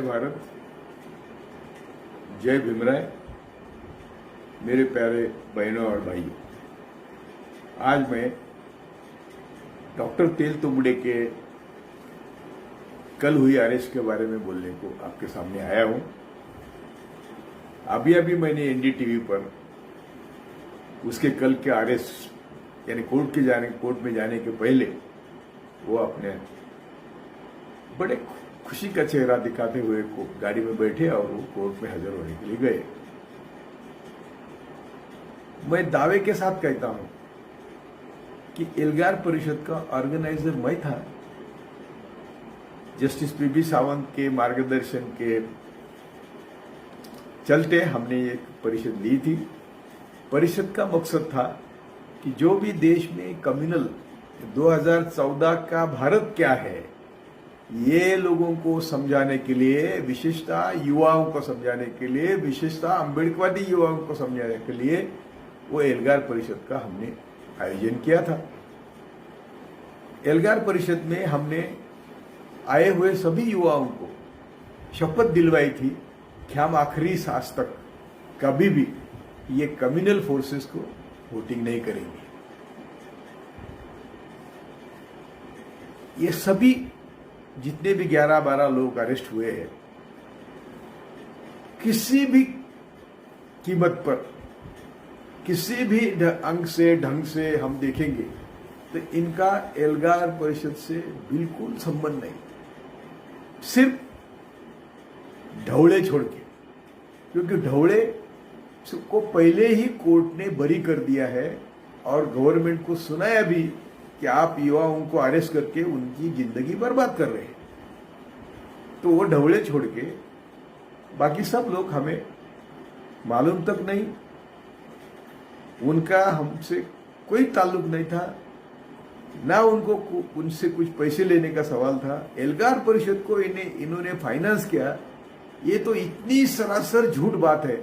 जय भारत, जय भीमराय। मेरे प्यारे बहनों और भाइयों, आज मैं डॉक्टर तेल तुंबड़े के कल हुई अरेस्ट के बारे में बोलने को आपके सामने आया हूं। अभी मैंने एनडीटीवी पर उसके कल के अरेस्ट यानी कोर्ट में जाने के पहले वो अपने बड़े खुशी का चेहरा दिखाते हुए गाड़ी में बैठे और वो कोर्ट में हाजिर होने के लिए गए। मैं दावे के साथ कहता हूं कि एल्गार परिषद का ऑर्गेनाइजर मैं था। जस्टिस पीबी सावंत के मार्गदर्शन के चलते हमने एक परिषद ली थी। परिषद का मकसद था कि जो भी देश में कम्युनल 2014 का भारत क्या है ये लोगों को समझाने के लिए, विशेषतः युवाओं को समझाने के लिए, विशेषतः अम्बेडकरवादी युवाओं को समझाने के लिए वो एल्गार परिषद का हमने आयोजन किया था। एल्गार परिषद में हमने आए हुए सभी युवाओं को शपथ दिलवाई थी कि हम आखिरी सांस तक कभी भी ये कम्युनल फोर्सेस को वोटिंग नहीं करेंगे। ये सभी जितने भी 11-12 लोग अरेस्ट हुए हैं, किसी भी कीमत पर, किसी भी ढंग से हम देखेंगे तो इनका एल्गार परिषद से बिल्कुल संबंध नहीं, सिर्फ ढवड़े छोड़ के, क्योंकि ढवड़े को पहले ही कोर्ट ने बरी कर दिया है और गवर्नमेंट को सुनाया भी कि आप युवाओं को अरेस्ट करके उनकी जिंदगी बर्बाद कर रहे हैं। तो वो ढवड़े छोड़ के बाकी सब लोग हमें मालूम तक नहीं, उनका हमसे कोई ताल्लुक नहीं था, ना उनको उनसे कुछ पैसे लेने का सवाल था। एल्गार परिषद को इन्होंने फाइनेंस किया, ये तो इतनी सरासर झूठ बात है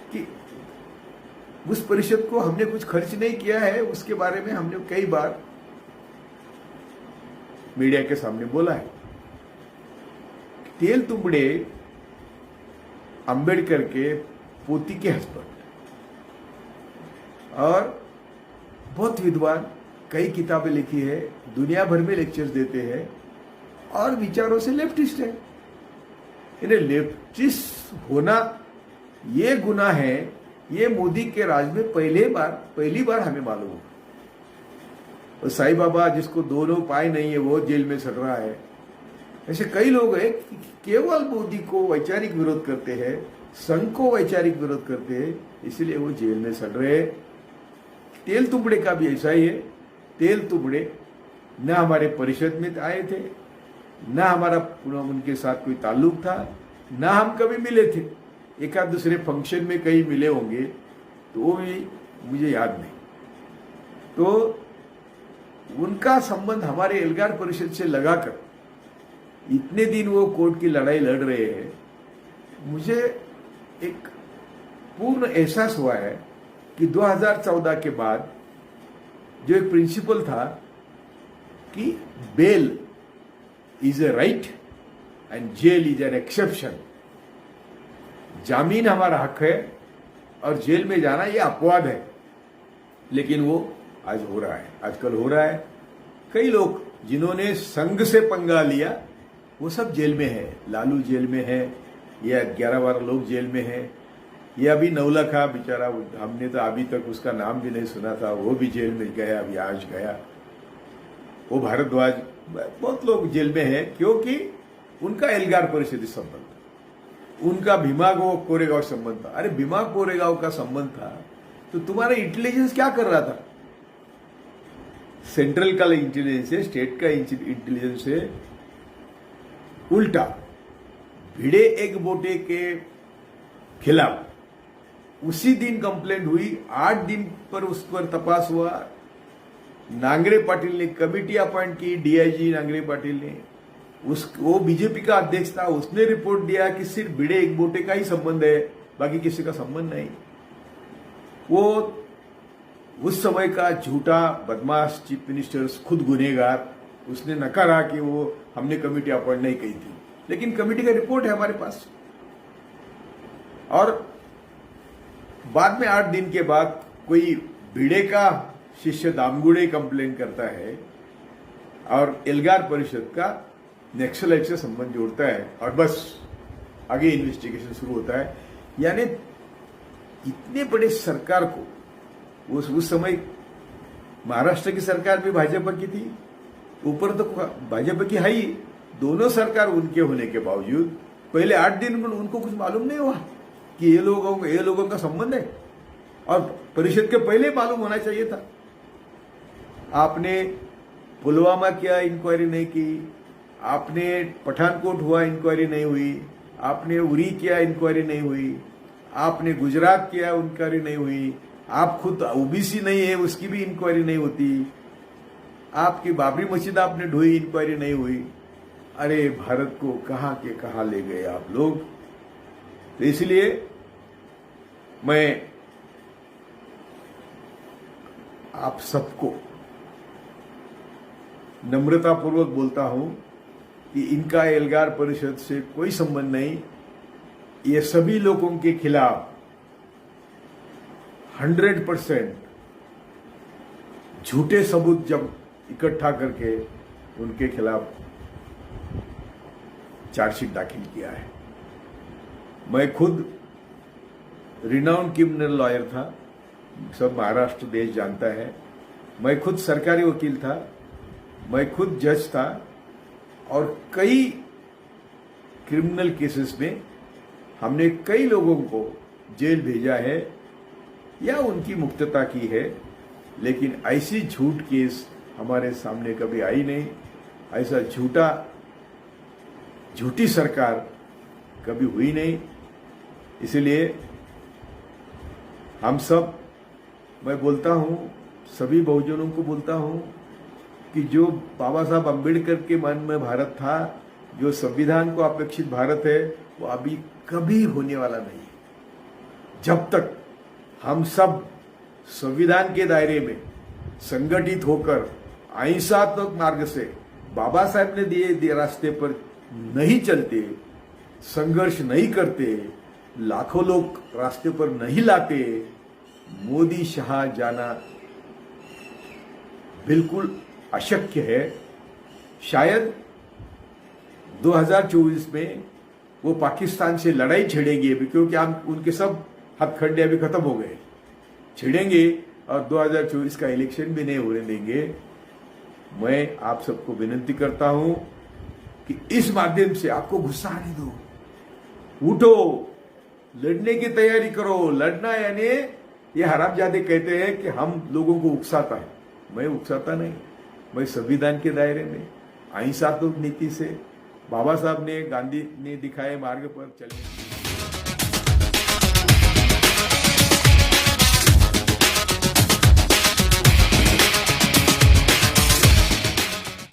कि उस परिषद को हमने कुछ खर्च नहीं किया है। उसके बारे में हमने कई बार मीडिया के सामने बोला है। तेल तुंबड़े अंबेडकर के पोती के हस्बैंड और बहुत विद्वान, कई किताबें लिखी है, दुनिया भर में लेक्चर्स देते हैं और विचारों से लेफ्टिस्ट है। इन्हें लेफ्टिस्ट होना ये गुनाह है, ये मोदी के राज में पहली बार हमें मालूम हुआ। और साईं बाबा जिसको दोनों पाए नहीं है वो जेल में सड़ रहा है। ऐसे कई लोग हैं कि केवल मोदी को वैचारिक विरोध करते हैं, संघ को वैचारिक विरोध करते हैं, इसलिए वो जेल में सड़ रहे हैं। तेल तुंबड़े का भी ऐसा ही है। तेल तुंबड़े न हमारे परिषद में आए थे, न हमारा उनके साथ कोई ताल्लुक था, न हम कभी मिले थे। एक आध दूसरे फंक्शन में कहीं मिले होंगे तो वो भी मुझे याद नहीं। तो उनका संबंध हमारे एल्गार परिषद से लगाकर इतने दिन वो कोर्ट की लड़ाई लड़ रहे हैं, मुझे एक पूर्ण एहसास हुआ है कि 2014 के बाद जो एक प्रिंसिपल था कि bail is a right and jail is an exception, जामीन हमारा हक है और जेल में जाना ये अपवाद है। लेकिन वो आज हो रहा है, आजकल हो रहा है। कई लोग जिन्होंने संघ से पंगा लिया वो सब जेल में है। लालू जेल में है, या 11-12 लोग जेल में है। ये अभी नवलखा बेचारा, हमने तो अभी तक उसका नाम भी नहीं सुना था, वो भी जेल में गया, अभी आज गया। वो भारद्वाज, बहुत लोग जेल में है क्योंकि उनका एल्गार परिषद संबंध, उनका भीमा कोरेगांव संबंध था। अरे भीमा कोरेगांव का संबंध था तो तुम्हारा इंटेलिजेंस क्या कर रहा था? सेंट्रल का इंटेलिजेंस है, स्टेट का इंटेलिजेंस है। उल्टा भिड़े एक बोटे के खिलाफ उसी दिन कंप्लेंट हुई, 8 दिन पर उस पर तपास हुआ। नांगरे पाटिल ने कमेटी अपॉइंट की, डीआईजी नांगरे पाटिल ने, वो बीजेपी का अध्यक्ष था, उसने रिपोर्ट दिया कि सिर्फ भिड़े एक बोटे का ही संबंध है, बाकी किसी का संबंध नहीं। वो उस समय का झूठा बदमाश चीफ मिनिस्टर, खुद गुनहगार, उसने नकारा कि वो हमने कमेटी अपॉइंट नहीं की थी। लेकिन कमेटी का रिपोर्ट है हमारे पास। और बाद में 8 दिन के बाद कोई भिड़े का शिष्य दामगुड़े कंप्लेन करता है और एल्गार परिषद का नक्सलाइट से संबंध जोड़ता है और बस आगे इन्वेस्टिगेशन शुरू होता है। यानी इतने बड़े सरकार को उस समय महाराष्ट्र की सरकार भी भाजपा की थी, ऊपर तो भाजपा की है ही, दोनों सरकार उनके होने के बावजूद पहले 8 दिन में उनको कुछ मालूम नहीं हुआ कि ये लोगों का संबंध है। और परिषद के पहले मालूम होना चाहिए था। आपने पुलवामा किया, इंक्वायरी नहीं की, आपने पठानकोट हुआ, इंक्वायरी नहीं हुई, आपने उरी किया, इंक्वायरी नहीं हुई, आपने गुजरात किया, इंक्वायरी नहीं हुई, आप खुद ओबीसी नहीं है उसकी भी इंक्वायरी नहीं होती, आपकी बाबरी मस्जिद आपने ढोई, इंक्वायरी नहीं हुई। अरे भारत को कहां के कहां ले गए आप लोग। तो इसलिए मैं आप सबको नम्रतापूर्वक बोलता हूं कि इनका एल्गार परिषद से कोई संबंध नहीं। ये सभी लोगों के खिलाफ 100% झूठे सबूत जब इकट्ठा करके उनके खिलाफ चार्जशीट दाखिल किया है। मैं खुद रिनाउंड क्रिमिनल लॉयर था, सब महाराष्ट्र देश जानता है। मैं खुद सरकारी वकील था, मैं खुद जज था और कई क्रिमिनल केसेस में हमने कई लोगों को जेल भेजा है या उनकी मुक्तता की है, लेकिन ऐसी झूठ केस हमारे सामने कभी आई नहीं। ऐसा झूठी सरकार कभी हुई नहीं। इसलिए हम सब, मैं बोलता हूं, सभी बहुजनों को बोलता हूं कि जो बाबा साहब अम्बेडकर के मन में भारत था, जो संविधान को अपेक्षित भारत है, वो अभी कभी होने वाला नहीं है। जब तक हम सब संविधान के दायरे में संगठित होकर अहिंसात्मक मार्ग से बाबा साहब ने दिए रास्ते पर नहीं चलते, संघर्ष नहीं करते, लाखों लोग रास्ते पर नहीं लाते, मोदी शाह जाना बिल्कुल अशक्य है। शायद 2024 में वो पाकिस्तान से लड़ाई छेड़ेंगे अभी, क्योंकि हम उनके सब हथकंडे अभी खत्म हो गए, छिड़ेंगे और 2024 का इलेक्शन भी नहीं होने देंगे। मैं आप सबको विनती करता हूं कि इस माध्यम से आपको गुस्सा आने दो, उठो, लड़ने की तैयारी करो। लड़ना यानी ये हरामजादे कहते हैं कि हम लोगों को उकसाता है, मैं उकसाता नहीं। मैं संविधान के दायरे में अहिंसात्मक नीति से बाबा साहब ने, गांधी ने दिखाए मार्ग पर चलने